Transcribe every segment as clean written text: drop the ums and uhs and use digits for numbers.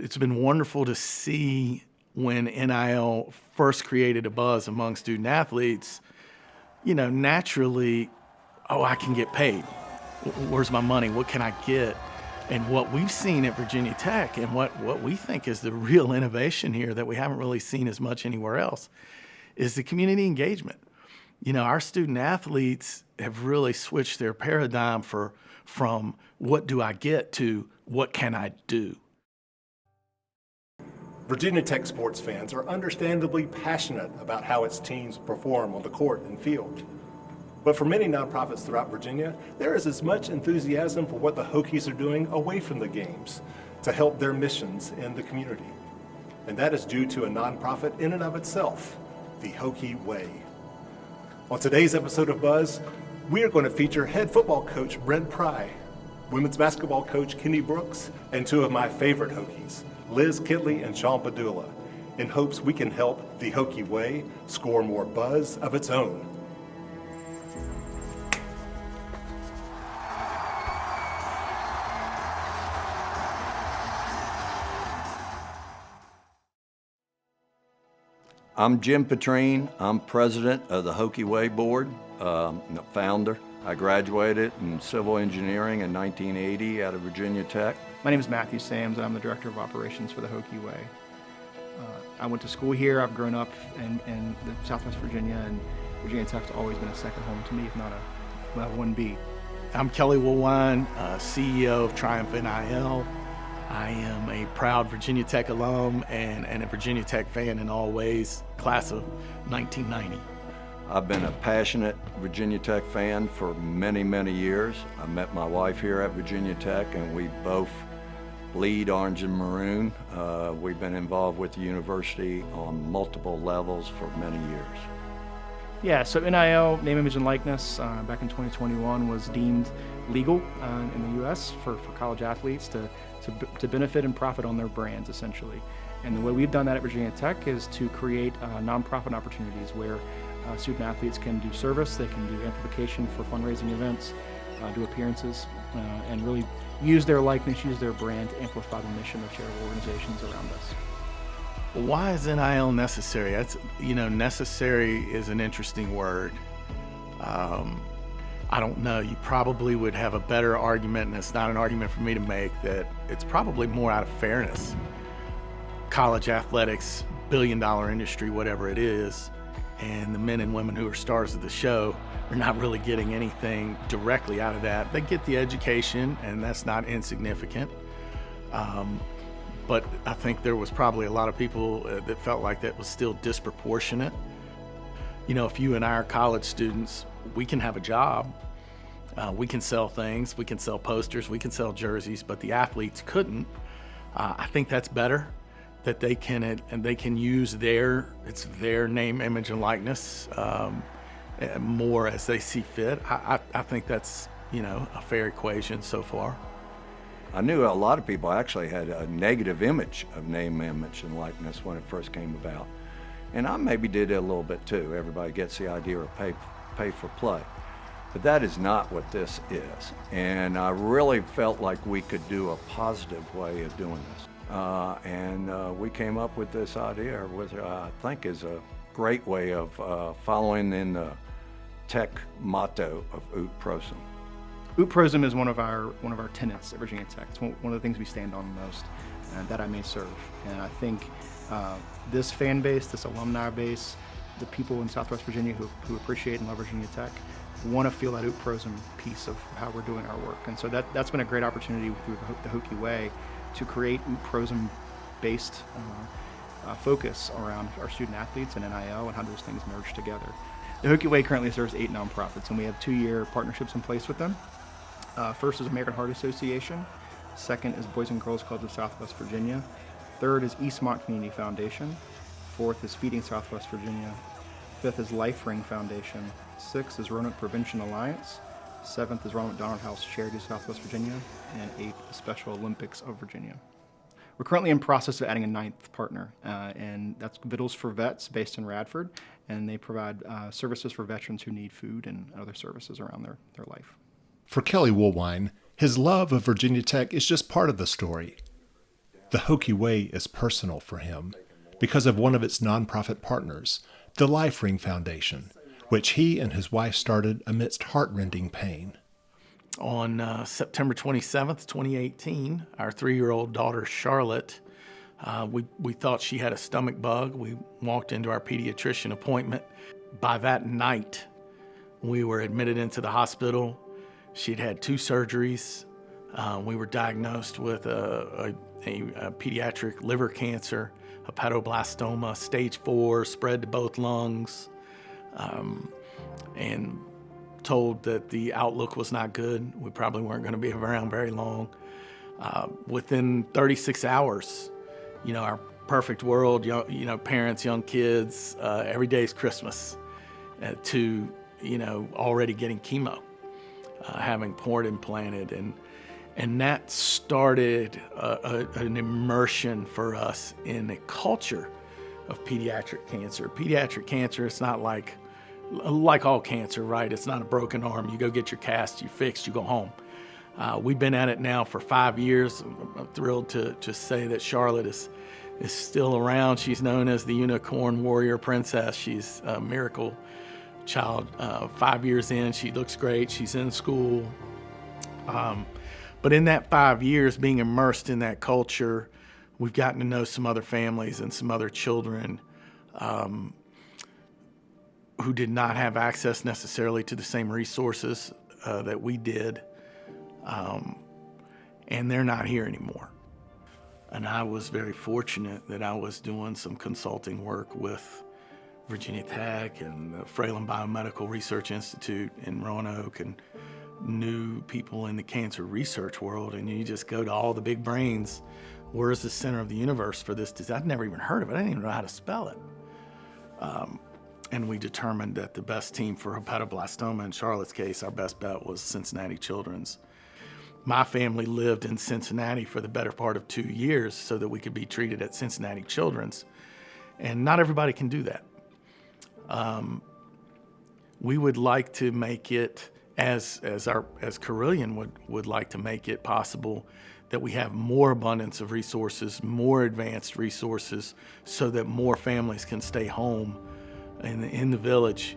it's been wonderful to see when NIL first created a buzz among student athletes, naturally, I can get paid. Where's my money? What can I get? And what we've seen at Virginia Tech and what we think is the real innovation here that we haven't really seen as much anywhere else is the community engagement. Our student athletes have really switched their paradigm from what do I get to what can I do. Virginia Tech sports fans are understandably passionate about how its teams perform on the court and field. But for many nonprofits throughout Virginia, there is as much enthusiasm for what the Hokies are doing away from the games to help their missions in the community. And that is due to a nonprofit in and of itself, the Hokie Way. On today's episode of Buzz, we are going to feature head football coach Brent Pry, women's basketball coach Kenny Brooks, and two of my favorite Hokies, Liz Kitley and Sean Pedulla, in hopes we can help the Hokie Way score more buzz of its own. I'm Jim Petrine. I'm president of the Hokie Way board, founder. I graduated in civil engineering in 1980 out of Virginia Tech. My name is Matthew Sams, and I'm the director of operations for the Hokie Way. I went to school here. I've grown up in Southwest Virginia, and Virginia Tech's always been a second home to me, if not a 1B. I'm Kelly Woolwine, CEO of Triumph NIL. I am a proud Virginia Tech alum and a Virginia Tech fan in all ways, class of 1990. I've been a passionate Virginia Tech fan for many, many years. I met my wife here at Virginia Tech, and we both bleed orange and maroon. We've been involved with the university on multiple levels for many years. Yeah, so NIL, name, image, and likeness, back in 2021 was deemed legal in the U.S. for college athletes to benefit and profit on their brands, essentially. And the way we've done that at Virginia Tech is to create nonprofit opportunities where student athletes can do service, they can do amplification for fundraising events, do appearances, and really use their likeness, use their brand to amplify the mission of charitable organizations around us. Why is NIL necessary? That's, necessary is an interesting word. I don't know. You probably would have a better argument, and it's not an argument for me to make, that it's probably more out of fairness. College athletics, billion-dollar industry, whatever it is, and the men and women who are stars of the show are not really getting anything directly out of that. They get the education, and that's not insignificant. But I think there was probably a lot of people that felt like that was still disproportionate. If you and I are college students, we can have a job. We can sell things, we can sell posters, we can sell jerseys, but the athletes couldn't. I think that's better, that they can use their name, image, and likeness more as they see fit. I think that's a fair equation so far. I knew a lot of people actually had a negative image of name, image, and likeness when it first came about. And I maybe did it a little bit too. Everybody gets the idea of pay for play. But that is not what this is. And I really felt like we could do a positive way of doing this. And we came up with this idea, which I think is a great way of following in the tech motto of Ut Prosim. Ut Prosim is one of our tenets at Virginia Tech. It's one of the things we stand on most, that I may serve. And I think this fan base, this alumni base, the people in Southwest Virginia who appreciate and love Virginia Tech want to feel that Ut Prosim piece of how we're doing our work. And so that's been a great opportunity through the Hokie Way to create Ut Prosim based focus around our student athletes and NIL and how those things merge together. The Hokie Way currently serves 8 nonprofits, and we have 2-year partnerships in place with them. First is American Heart Association. Second is Boys and Girls Clubs of Southwest Virginia. Third is Eastmont Community Foundation. Fourth is Feeding Southwest Virginia. Fifth is Life Ring Foundation. Sixth is Roanoke Prevention Alliance. Seventh is Ronald McDonald House Charity of Southwest Virginia. And eighth, the Special Olympics of Virginia. We're currently in process of adding a 9th partner, and that's Vittles for Vets based in Radford, and they provide services for veterans who need food and other services around their life. For Kelly Woolwine, his love of Virginia Tech is just part of the story. The Hokie Way is personal for him because of one of its nonprofit partners, the Life Ring Foundation, which he and his wife started amidst heartrending pain. On September 27th, 2018, our 3-year-old daughter, Charlotte, we thought she had a stomach bug. We walked into our pediatrician appointment. By that night, we were admitted into the hospital. She'd had 2 surgeries. We were diagnosed with a pediatric liver cancer, hepatoblastoma, stage 4, spread to both lungs, and told that the outlook was not good. We probably weren't going to be around very long. Within 36 hours, our perfect world, parents, young kids, every day's Christmas, to, already getting chemo, having port implanted. And that started an immersion for us in a culture of pediatric cancer. Pediatric cancer, it's not like all cancer, right? It's not a broken arm. You go get your cast, you fixed, you go home. We've been at it now for 5 years. I'm thrilled to say that Charlotte is still around. She's known as the Unicorn Warrior Princess. She's a miracle child. 5 years in, she looks great. She's in school. But in that 5 years, being immersed in that culture, we've gotten to know some other families and some other children who did not have access necessarily to the same resources that we did. And they're not here anymore. And I was very fortunate that I was doing some consulting work with Virginia Tech and the Fralin Biomedical Research Institute in Roanoke, and knew people in the cancer research world. And you just go to all the big brains. Where's the center of the universe for this disease? I'd never even heard of it. I didn't even know how to spell it. And we determined that the best team for hepatoblastoma, in Charlotte's case, our best bet was Cincinnati Children's. My family lived in Cincinnati for the better part of 2 years so that we could be treated at Cincinnati Children's. And not everybody can do that. We would like to make it, as Carilion would like to make it possible, that we have more abundance of resources, more advanced resources, so that more families can stay home in the village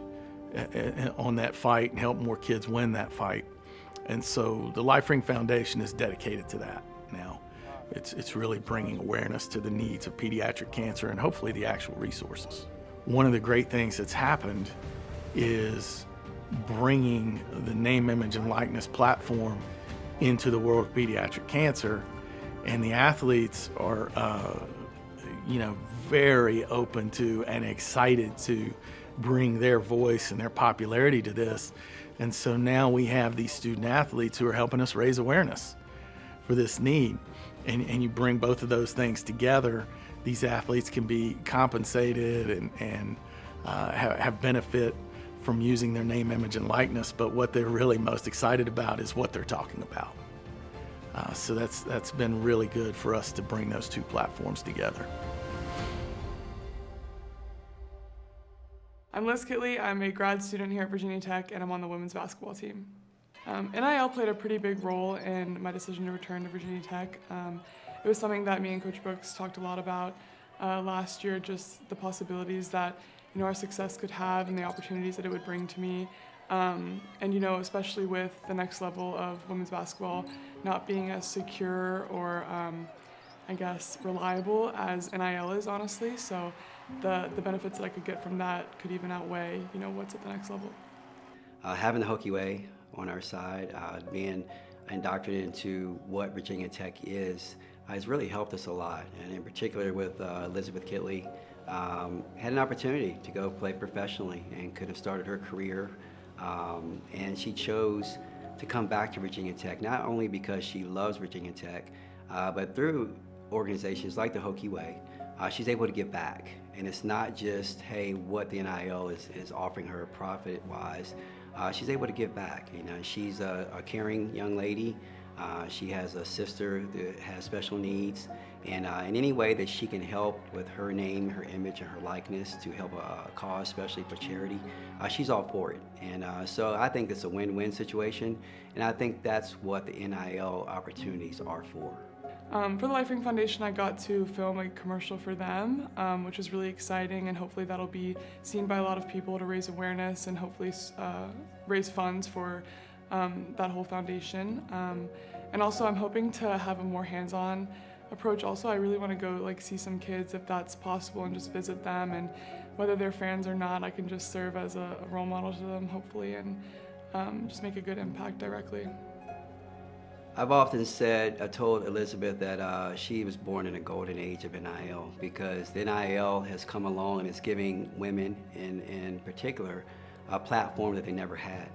on that fight and help more kids win that fight. And so the Life Ring Foundation is dedicated to that now. It's really bringing awareness to the needs of pediatric cancer and hopefully the actual resources. One of the great things that's happened is bringing the name, image, and likeness platform into the world of pediatric cancer, and the athletes are very open to and excited to bring their voice and their popularity to this. And so now we have these student athletes who are helping us raise awareness for this need. And you bring both of those things together, these athletes can be compensated and have benefit from using their name, image, and likeness, but what they're really most excited about is what they're talking about. So that's been really good for us to bring those two platforms together. I'm Liz Kitley. I'm a grad student here at Virginia Tech, and I'm on the women's basketball team. NIL played a pretty big role in my decision to return to Virginia Tech. It was something that me and Coach Brooks talked a lot about last year, just the possibilities that our success could have and the opportunities that it would bring to me. And especially with the next level of women's basketball not being as secure or reliable as NIL is, honestly. So the benefits that I could get from that could even outweigh, what's at the next level. Having the Hokie Way on our side, being indoctrinated into what Virginia Tech is, has really helped us a lot. And in particular with Elizabeth Kitley, had an opportunity to go play professionally and could have started her career. And she chose to come back to Virginia Tech, not only because she loves Virginia Tech, but through organizations like the Hokie Way, she's able to give back. And it's not just, hey, what the NIL is offering her profit-wise. She's able to give back. She's a caring young lady. She has a sister that has special needs. And in any way that she can help with her name, her image, and her likeness to help a cause, especially for charity, she's all for it. And so I think it's a win-win situation. And I think that's what the NIL opportunities are for. For the Lifering Foundation, I got to film a commercial for them, which was really exciting, and hopefully that'll be seen by a lot of people to raise awareness and hopefully raise funds for that whole foundation. And also I'm hoping to have a more hands-on approach. Also, I really want to go see some kids if that's possible and just visit them, and whether they're fans or not, I can just serve as a role model to them hopefully, and just make a good impact directly. I've often said, I told Elizabeth that she was born in a golden age of NIL, because the NIL has come along and it's giving women in particular a platform that they never had.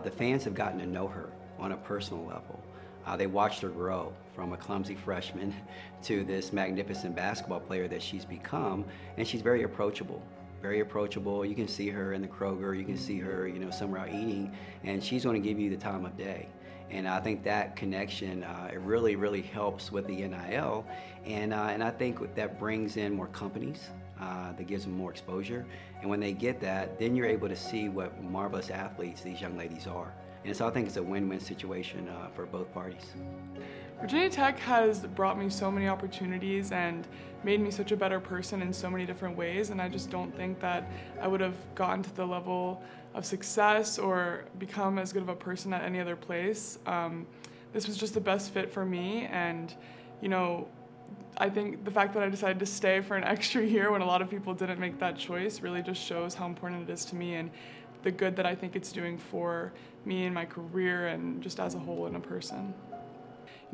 The fans have gotten to know her on a personal level. They watched her grow from a clumsy freshman to this magnificent basketball player that she's become, and she's very approachable. Very approachable. You can see her in the Kroger, you can see her, somewhere out eating, and she's going to give you the time of day. And I think that connection, it really, really helps with the NIL, and I think that brings in more companies, that gives them more exposure. And when they get that, then you're able to see what marvelous athletes these young ladies are. And so I think it's a win-win situation for both parties. Virginia Tech has brought me so many opportunities and made me such a better person in so many different ways, and I just don't think that I would have gotten to the level of success or become as good of a person at any other place. This was just the best fit for me, and I think the fact that I decided to stay for an extra year when a lot of people didn't make that choice really just shows how important it is to me and the good that I think it's doing for me and my career and just as a whole in a person.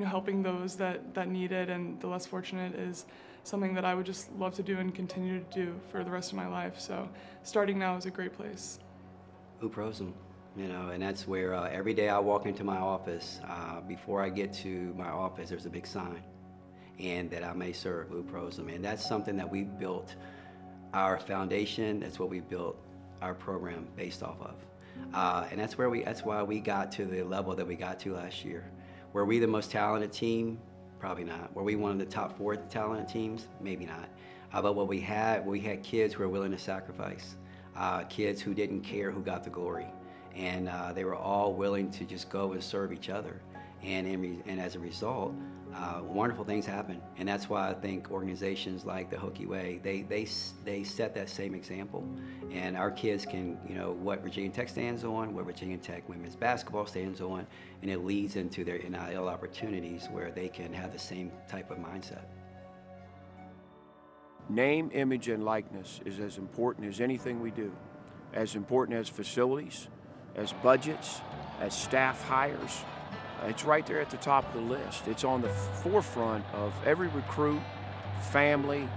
Helping those that need it and the less fortunate is something that I would just love to do and continue to do for the rest of my life. So starting now is a great place. Uprosum, and that's where every day I walk into my office, before I get to my office, there's a big sign, and that I may serve Uprosum. And that's something that we built our foundation, that's what we built our program based off of. And that's why we got to the level that we got to last year. Were we the most talented team? Probably not. Were we one of the top 4 talented teams? Maybe not. But what we had kids who were willing to sacrifice, kids who didn't care who got the glory. And they were all willing to just go and serve each other. And as a result, wonderful things happen. And that's why I think organizations like the Hokie Way, they set that same example. And our kids can, what Virginia Tech stands on, what Virginia Tech women's basketball stands on, and it leads into their NIL opportunities where they can have the same type of mindset. Name, image, and likeness is as important as anything we do. As important as facilities, as budgets, as staff hires. It's right there at the top of the list. It's on the forefront of every recruit, family,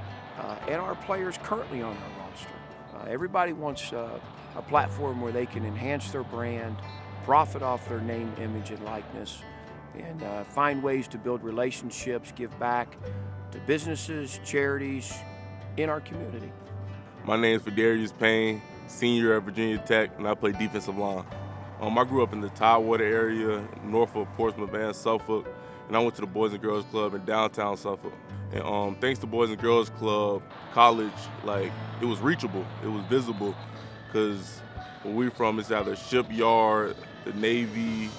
and our players currently on our roster. Everybody wants a platform where they can enhance their brand, profit off their name, image, and likeness, and find ways to build relationships, give back to businesses, charities in our community. My name is Fadarius Payne, senior at Virginia Tech, and I play defensive line. I grew up in the Tidewater area, north of Portsmouth and Suffolk, and I went to the Boys and Girls Club in downtown Suffolk. And thanks to Boys and Girls Club, college, it was reachable, it was visible, because where we're from, it's either shipyard, the Navy,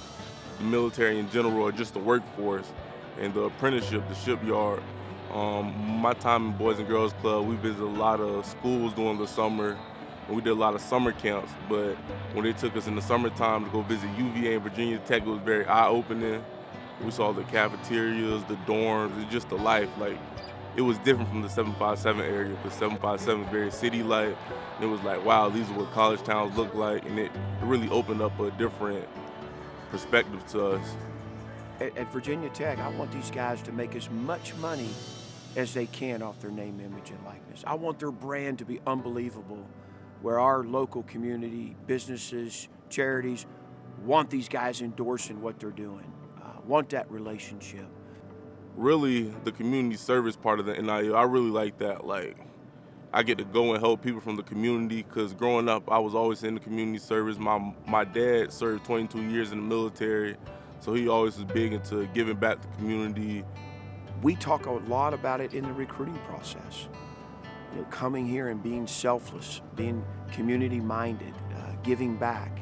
the military in general, or just the workforce, and the apprenticeship, the shipyard. My time in Boys and Girls Club, we visited a lot of schools during the summer, and we did a lot of summer camps, but when they took us in the summertime to go visit UVA and Virginia Tech, it was very eye-opening. We saw the cafeterias, the dorms, and just the life. It was different from the 757 area, because 757 is very city-like. And it was like, wow, these are what college towns look like, and it really opened up a different perspective to us. At Virginia Tech, I want these guys to make as much money as they can off their name, image, and likeness. I want their brand to be unbelievable, where our local community, businesses, charities want these guys endorsing what they're doing, want that relationship. Really, the community service part of the NIL, I really like that. I get to go and help people from the community, because growing up, I was always in the community service. My dad served 22 years in the military, so he always was big into giving back to the community. We talk a lot about it in the recruiting process. Coming here and being selfless, being community-minded, giving back.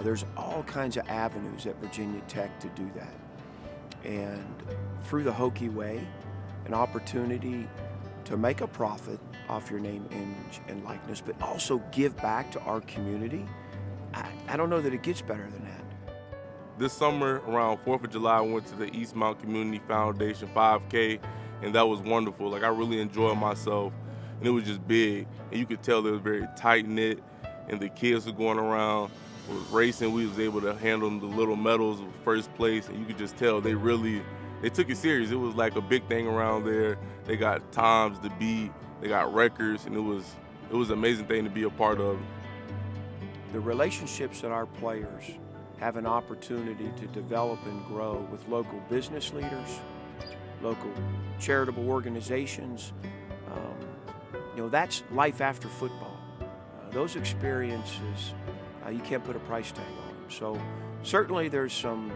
There's all kinds of avenues at Virginia Tech to do that. and through the Hokie Way, an opportunity to make a profit off your name, image, and likeness, but also give back to our community. I don't know that it gets better than that. This summer, around 4th of July, I went to the Eastmount Community Foundation 5K, and that was wonderful. Like, I really enjoyed myself, and it was just big. And you could tell it was very tight-knit, and the kids were going around, was racing. We was able to handle the little medals of first place, and you could just tell they took it serious. It was like a big thing around there. They got times to beat, they got records, and it was an amazing thing to be a part of. The relationships that our players have an opportunity to develop and grow with local business leaders, local charitable organizations, that's life after football. Those experiences, you can't put a price tag on them. So certainly there's some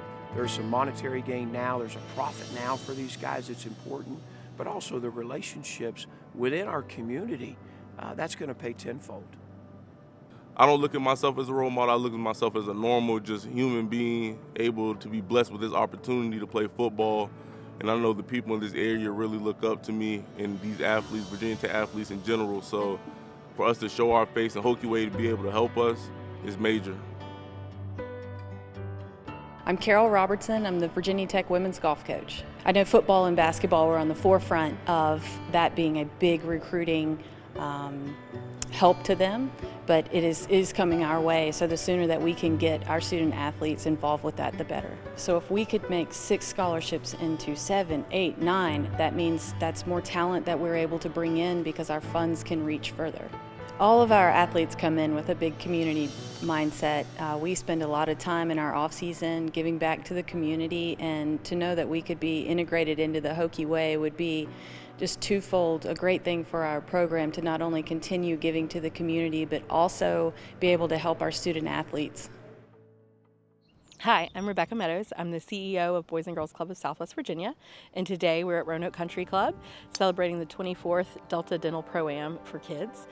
monetary gain now, there's a profit now for these guys that's important, but also the relationships within our community, that's going to pay tenfold. I don't look at myself as a role model. I look at myself as a normal, just human being able to be blessed with this opportunity to play football. And I know the people in this area really look up to me and these athletes, Virginia Tech athletes in general. So for us to show our face and Hokie Way to be able to help us is major. I'm Carol Robertson. I'm the Virginia Tech women's golf coach. I know football and basketball were on the forefront of that being a big recruiting help to them, but it is coming our way. So the sooner that we can get our student athletes involved with that, the better. So if we could make 6 scholarships into 7, 8, 9, that means that's more talent that we're able to bring in because our funds can reach further. All of our athletes come in with a big community mindset. We spend a lot of time in our off season giving back to the community, and to know that we could be integrated into the Hokie Way would be just twofold a great thing for our program to not only continue giving to the community, but also be able to help our student athletes. Hi, I'm Rebecca Meadows. I'm the CEO of Boys and Girls Club of Southwest Virginia, and today we're at Roanoke Country Club celebrating the 24th Delta Dental Pro-Am for kids.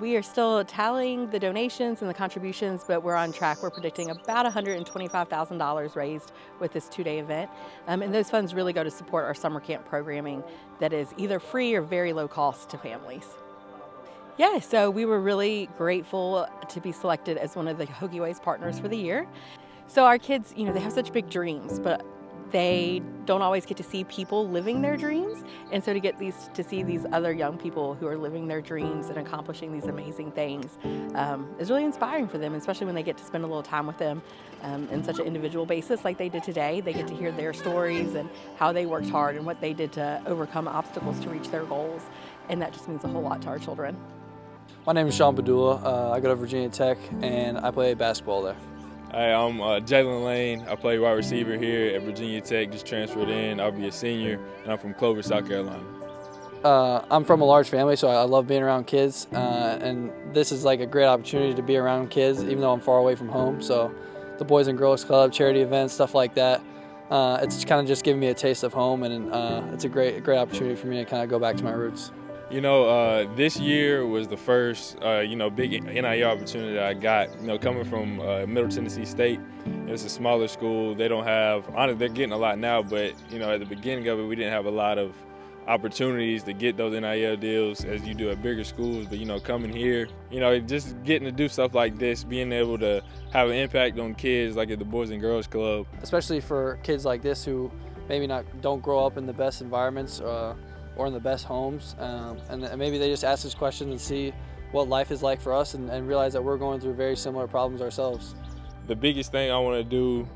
We are still tallying the donations and the contributions, but we're on track. We're predicting about $125,000 raised with this 2-day event, and those funds really go to support our summer camp programming that is either free or very low cost to families. Yeah, so we were really grateful to be selected as one of the Hokie Way's partners for the year. So our kids, they have such big dreams, but they don't always get to see people living their dreams. And so to get to see these other young people who are living their dreams and accomplishing these amazing things is really inspiring for them, especially when they get to spend a little time with them in such an individual basis like they did today. They get to hear their stories and how they worked hard and what they did to overcome obstacles to reach their goals. And that just means a whole lot to our children. My name is Sean Pedulla. I go to Virginia Tech and I play basketball there. Hi, I'm Jalen Lane. I play wide receiver here at Virginia Tech, just transferred in. I'll be a senior, and I'm from Clover, South Carolina. I'm from a large family, so I love being around kids, and this is like a great opportunity to be around kids, even though I'm far away from home. So the Boys and Girls Club, charity events, stuff like that, it's kind of just giving me a taste of home, and it's a great opportunity for me to kind of go back to my roots. This year was the first, big NIL opportunity that I got. Coming from Middle Tennessee State, it's a smaller school. They don't have, honestly, they're getting a lot now, but, at the beginning of it, we didn't have a lot of opportunities to get those NIL deals as you do at bigger schools. But, coming here, just getting to do stuff like this, being able to have an impact on kids like at the Boys and Girls Club. Especially for kids like this who maybe don't grow up in the best environments, or in the best homes, and maybe they just ask us questions and see what life is like for us and realize that we're going through very similar problems ourselves. The biggest thing I want to do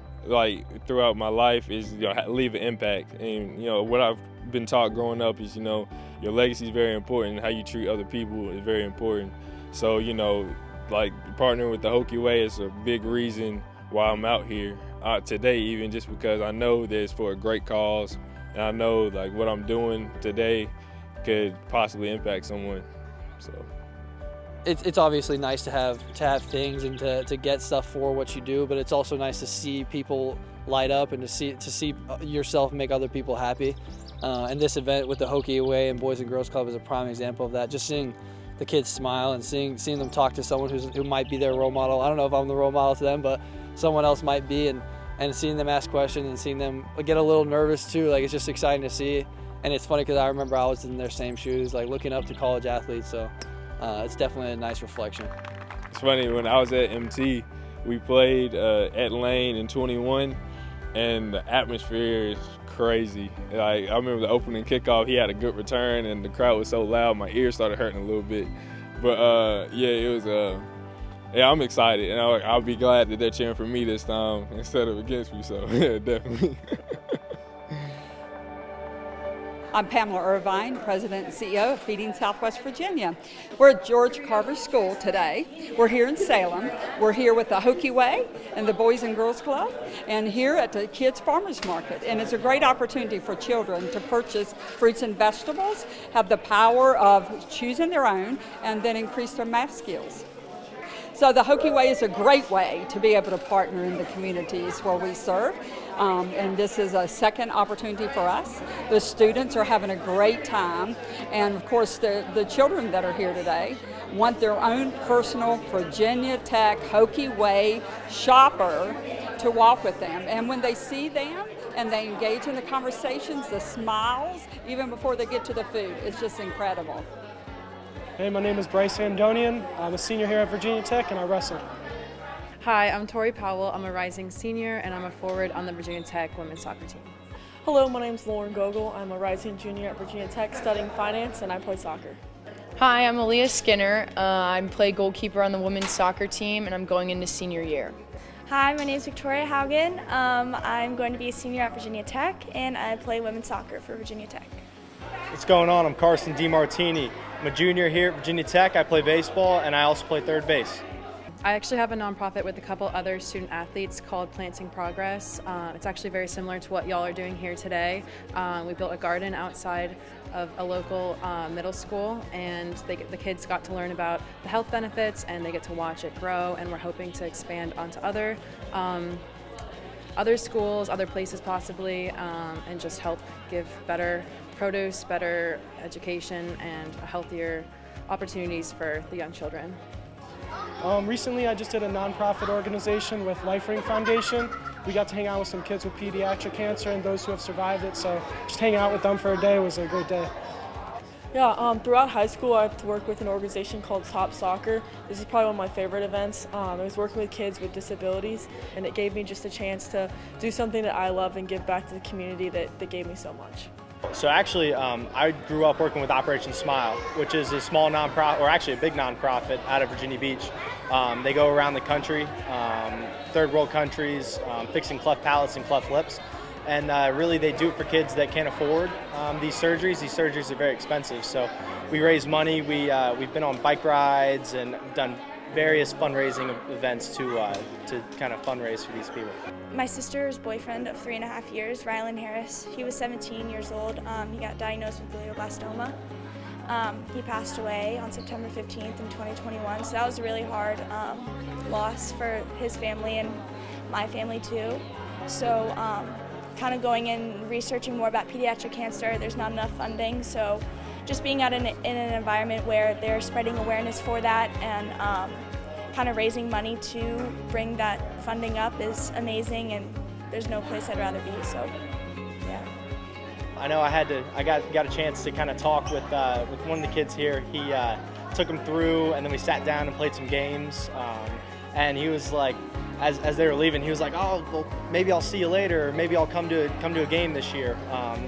throughout my life is leave an impact, and what I've been taught growing up is your legacy is very important, and how you treat other people is very important. So partnering with the Hokie Way is a big reason why I'm out here today, even just because I know that it's for a great cause. And I know what I'm doing today could possibly impact someone. So it's obviously nice to have things and to get stuff for what you do, but it's also nice to see people light up and to see yourself make other people happy. And this event with the Hokie Way and Boys and Girls Club is a prime example of that. Just seeing the kids smile and seeing them talk to someone who might be their role model. I don't know if I'm the role model to them, but someone else might be, and and seeing them ask questions and seeing them get a little nervous too. Like, it's just exciting to see. And it's funny because I remember I was in their same shoes, like looking up to college athletes. So it's definitely a nice reflection. It's funny, when I was at MT, we played at Lane in 21, and the atmosphere is crazy. Like, I remember the opening kickoff, he had a good return, and the crowd was so loud, my ears started hurting a little bit. But yeah, it was. Yeah, I'm excited, and I'll be glad that they're cheering for me this time instead of against me. So yeah, definitely. I'm Pamela Irvine, President and CEO of Feeding Southwest Virginia. We're at George Carver School today. We're here in Salem. We're here with the Hokie Way and the Boys and Girls Club, and here at the Kids Farmers Market. And it's a great opportunity for children to purchase fruits and vegetables, have the power of choosing their own, and then increase their math skills. So the Hokie Way is a great way to be able to partner in the communities where we serve. And this is a second opportunity for us. The students are having a great time. And of course, the children that are here today want their own personal Virginia Tech Hokie Way shopper to walk with them. And when they see them and they engage in the conversations, the smiles, even before they get to the food, it's just incredible. Hey, my name is Bryce Andonian. I'm a senior here at Virginia Tech, and I wrestle. Hi, I'm Tori Powell. I'm a rising senior, and I'm a forward on the Virginia Tech women's soccer team. Hello, my name's Lauren Gogol. I'm a rising junior at Virginia Tech studying finance, and I play soccer. Hi, I'm Aaliyah Skinner. I play goalkeeper on the women's soccer team, and I'm going into senior year. Hi, my name is Victoria Haugen. I'm going to be a senior at Virginia Tech, and I play women's soccer for Virginia Tech. What's going on? I'm Carson DiMartini. I'm a junior here at Virginia Tech. I play baseball, and I also play third base. I actually have a nonprofit with a couple other student athletes called Planting Progress. It's actually very similar to what y'all are doing here today. We built a garden outside of a local middle school, and the kids got to learn about the health benefits, and they get to watch it grow, and we're hoping to expand onto other schools, other places possibly, and just help give better produce, better education, and healthier opportunities for the young children. Recently, I just did a nonprofit organization with Life Ring Foundation. We got to hang out with some kids with pediatric cancer and those who have survived it, so just hanging out with them for a day was a great day. Yeah, throughout high school, I worked with an organization called Top Soccer. This is probably one of my favorite events. I was working with kids with disabilities, and it gave me just a chance to do something that I love and give back to the community that gave me so much. So actually, I grew up working with Operation Smile, which is a small nonprofit, or actually a big nonprofit out of Virginia Beach. They go around the country, third world countries, fixing cleft palates and cleft lips. And really they do it for kids that can't afford these surgeries. These surgeries are very expensive. So we raise money. We've been on bike rides and done various fundraising events to kind of fundraise for these people. My sister's boyfriend of 3.5 years, Rylan Harris, he was 17 years old. He got diagnosed with glioblastoma. He passed away on September 15th in 2021, so that was a really hard loss for his family and my family too. So kind of going in, researching more about pediatric cancer, there's not enough funding, so just being out in an environment where they're spreading awareness for that and kind of raising money to bring that funding up is amazing, and there's no place I'd rather be, so yeah. I know I got a chance to kind of talk with one of the kids here. He took him through, and then we sat down and played some games, and he was like, as they were leaving, he was like, oh, well, maybe I'll see you later, or maybe I'll come to a game this year.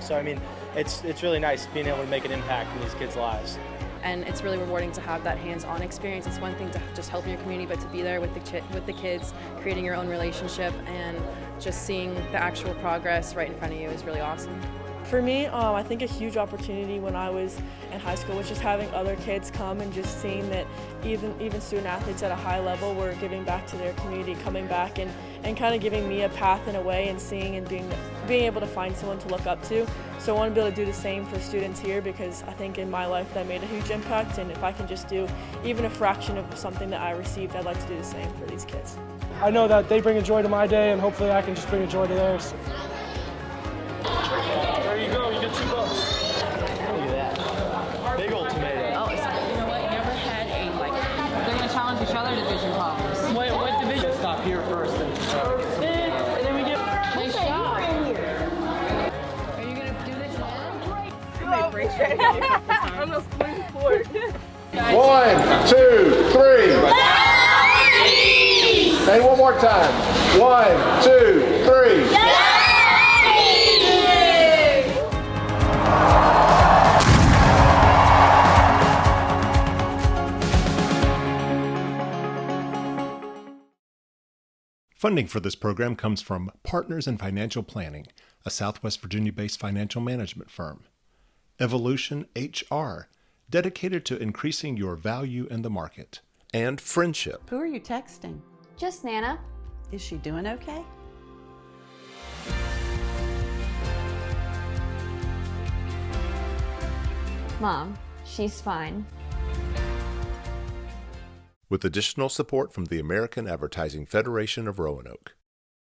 So I mean, it's really nice being able to make an impact in these kids' lives. And it's really rewarding to have that hands-on experience. It's one thing to just help your community, but to be there with the kids, creating your own relationship, and just seeing the actual progress right in front of you is really awesome. For me, I think a huge opportunity when I was in high school was just having other kids come and just seeing that even student athletes at a high level were giving back to their community, coming back and kind of giving me a path in a way, and seeing and being able to find someone to look up to. So I want to be able to do the same for students here, because I think in my life that made a huge impact, and if I can just do even a fraction of something that I received, I'd like to do the same for these kids. I know that they bring a joy to my day, and hopefully I can just bring a joy to theirs. There you go, you get $2. Look at that. Big old tomato. Oh, you know what? Never had a, they're going to challenge each other division problems. What division? Stop here first. And then we get... 1, 2, 3. And one more time. 1, 2, 3. Funding for this program comes from Partners in Financial Planning, a Southwest Virginia-based financial management firm. Evolution HR, dedicated to increasing your value in the market. And Friendship. Who are you texting? Just Nana. Is she doing okay? Mom, she's fine. With additional support from the American Advertising Federation of Roanoke.